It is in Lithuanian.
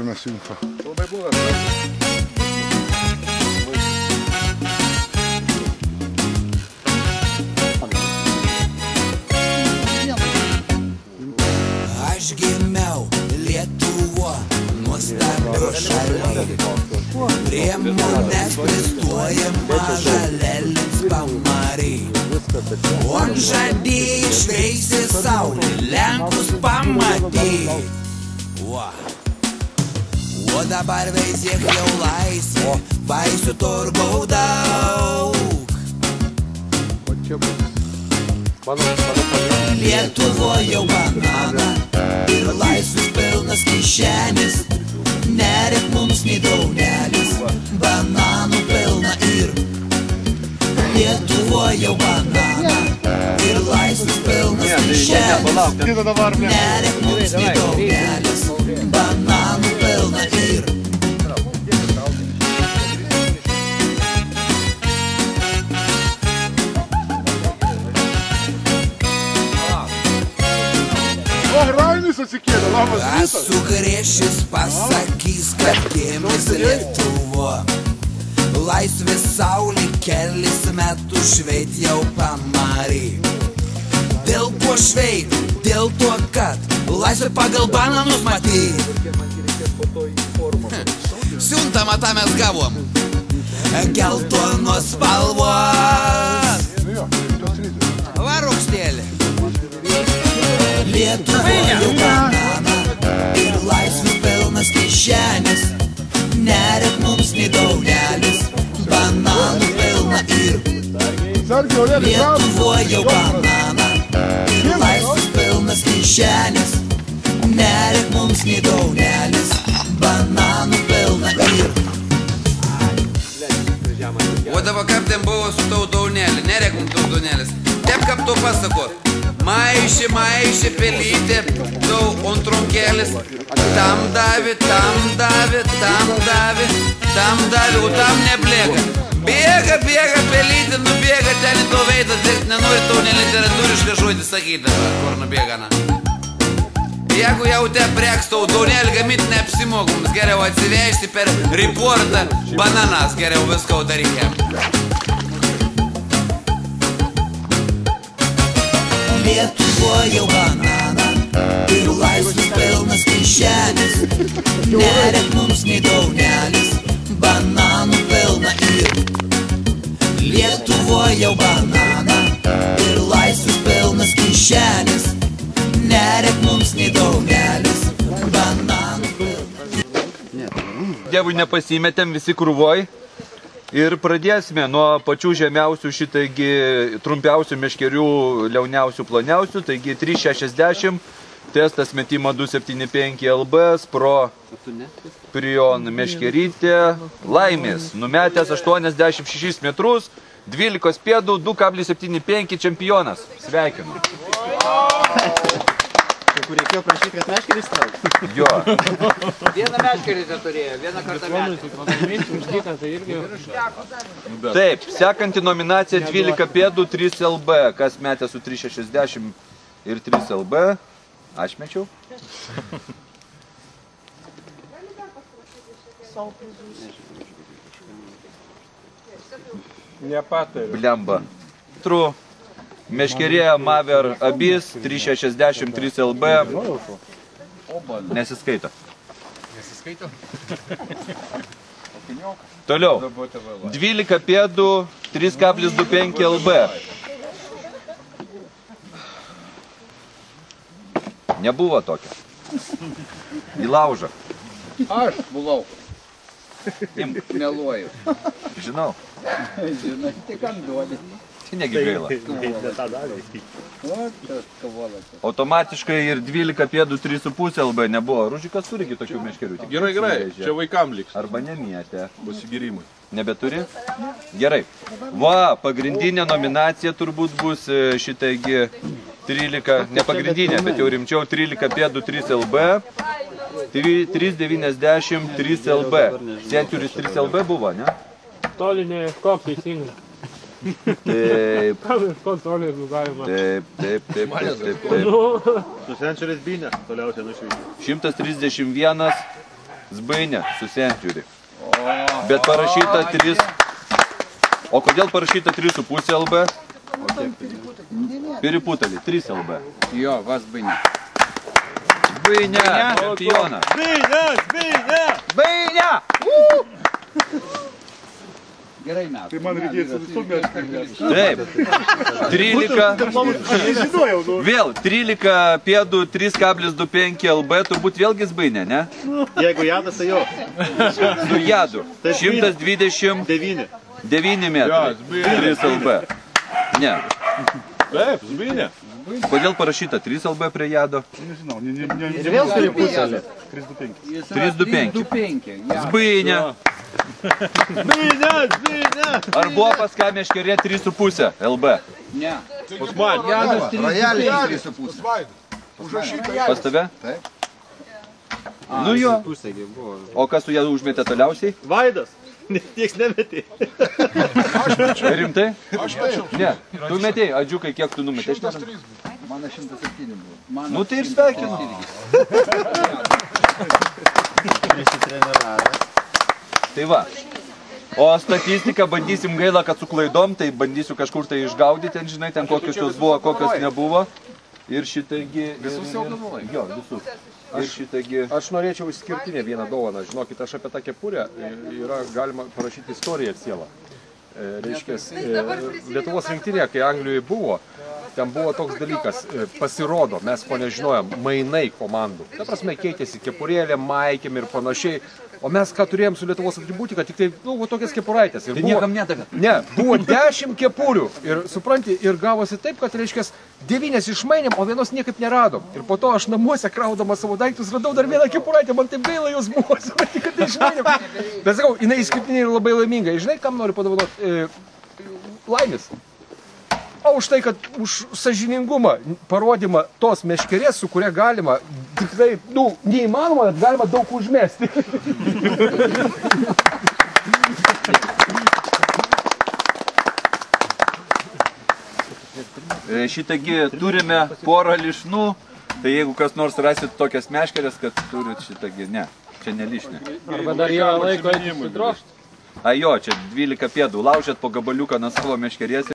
Mes info. Labai buvęs. Aš gimiau Lietuvo nuostabio šalia. Prie manęs pristuojama žalelins pamariai. O ant žadėjai šveisi saulė, Lenkus pamatėjai. O dabar veizėk jau laisvė, vaisių turgau daug. Lietuvo jau banana ir laisvės pilnas kišenis. Nerek mums nei daunelis, bananų pilna ir. Lietuvo jau banana ir laisvės pilnas kišenis. Nerek mums nei daunelis, bananų pilna ir. Rainis atsikėlė, labas rytas. Kas sugrėšis pasakys, kad gimęs Lietuvo. Laisvės saulė kelis metus šveit jau pamarė. Dėl ko šveit? Dėl to, kad laisvė pagal bananus matė. Siuntą matą mes gavom geltonos spalvos. Va, rūkštėlė. Lietuva jau banana ir laisvės pilnas kišenis. Nerek mums nei daunelis, bananų pilna ir. Lietuva jau banana ir laisvės pilnas kišenis. Nerek mums nei daunelis, bananų pilna ir. O dabar kaip ten buvo su tau daunelį, nerek mums tau daunelis. Taip kaip tu pasakot. Maišė, pelytė, tau antrunkėlis. Tam davė, o tam neblėga. Bėga, pelytė, nubėga, ten į to veidą, nenori tau neliteratūrišką žodį sakyti, kur nubėga, na. Jeigu jau te preks tau daunelį gaminti neapsimoku, mums geriau atsivežti per reportą bananas, geriau viskau darykėm. Lietuvo jau banana ir laisvės pilnas kišenis. Nerek mums nei daunelis, bananų pilna ir. Lietuvo jau banana ir laisvės pilnas kišenis. Nerek mums nei daunelis, bananų pilna. Dievui nepasimetėm visi krūvoj. Ir pradėsime nuo pačių žemiausių šitaigi trumpiausių meškerių, liauniausių, ploniausių. Taigi 360, testas metimo 275 LB, Spro Prion meškerytė, Laimės, numetęs 86 metrus, 12 pėdų, 2,75 čempionas. Sveikinu. Kur reikėjo prašyti, kad meškerys traukti. Jo. Vieną meškerį turėjo, vieną kartą metį. Taip, sekanti nominacija 12 pėdų, 3 LB. Kas metė su 360 ir 3 LB? Aš mečiau. Nepatariu. Blemba. Meškerė Maver Abis, 360, 3 LB. Nesiskaito. Toliau. 12 pėdų, 3,25 LB. Nebuvo tokio. Į laužą. Aš buvau. Meluoju. Žinau. Žinai, tik ant duodį. Tai negi gaila. Automatiškai ir 12 pėdų 3,5 LB nebuvo. Rūžikas turigi tokių meškerių. Gerai, čia vaikam liks. Arba nemietė. Pasigirimui. Nebeturi? Gerai. Va, pagrindinė nominacija turbūt bus šitaigi 13, ne pagrindinė, bet jau rimčiau 13 pėdų 3 LB, 3,90 3 LB. Sentiuris 3 LB buvo, ne? Tolinė kop teisingai. Taip. Kontrolės galima. Taip. Su senčiuris bynė, toliausiai nušvyti. 131, Zbainė su sentjūri. Bet parašyta 3. O kodėl parašyta 3,5 LB? Перепутали, 3 LB. Jo, vas bainė. Zbainė, čempionas. Zbainė! Gerai metų. Tai man reikėtų visų meškerių. Taip. 13. Nežinojau, nu. Vėl 13 pėdų 3,25 LB, turbūt vėlgi Zbainė, ne? Jeigu jadas, tai jo. Su jadu. 129 metrai. 3 LB. Ne. Taip, Zbynė. Kodėl parašyta 3 LB prie jado? Nežinau, Ir vėl turi puselį. 3,25. 2,5. Zbainė. Ar buvo pas ką meškerė 3,5 LB? Ne. Pas man. Jadas 3,5. Pas tave? Taip. Nu jo. Pusėgi buvo. O kas su jadu užmėtė toliausiai? Vaidas. Tieks nemetė. Rimtai? Aš taip. Ne. Tu metėjai, Adžiukai, kiek tu numetė? Mano 107 buvo. Nu tai ir sveikinu. Nesitreneravęs. Tai va. O statistiką bandysim, gaila, kad su klaidom, tai bandysiu kažkur tai išgaudyti, ten, žinai, ten kokios jos buvo, kokios nebuvo. Ir šitaigi... Visus jau galvoji? Jo, visus. Ir šitaigi... Aš norėčiau išskirtinę vieną dovaną. Žinokit, aš apie tą kepurę yra galima parašyti istoriją cielą. Reiškia, Lietuvos rinktinė, kai Anglijoje buvo, ten buvo toks dalykas, pasirodo, mes ko nežinojom, mainai komandų. Ta prasme, keitėsi kepurėlė, maikėm ir panašiai. O mes ką turėjom su Lietuvos atributika, tik tai, nu, tokias kepuraitės. Tai niekam nedavė. Ne, buvo 10 kepurių ir, supranti, ir gavosi taip, kad, reiškia, 9 išmainėm, o vienos niekaip neradom. Ir po to aš namuose kraudamas savo daiktus radau dar vieną kepuraitę, man taip gaila jos buvo, supranti, kad išmainėm. Bet sakau, jinai išskirtinė ir labai laiminga. Žinai, kam noriu padovanoti? Laimės. O už tai, kad už sąžiningumą, parodymą tos meškerės, su kuria galima, tikrai, nu, neįmanoma, bet galima daug užmesti. Šitagi turime porą lišnų, tai jeigu kas nors rasit tokias meškerės, kad turit šitagi, ne, čia ne lišnė. Arba dar yra laiko eiti sudrošti. A jo, čia 12 pėdų, laužėt po gabaliuką nuo savo meškerės.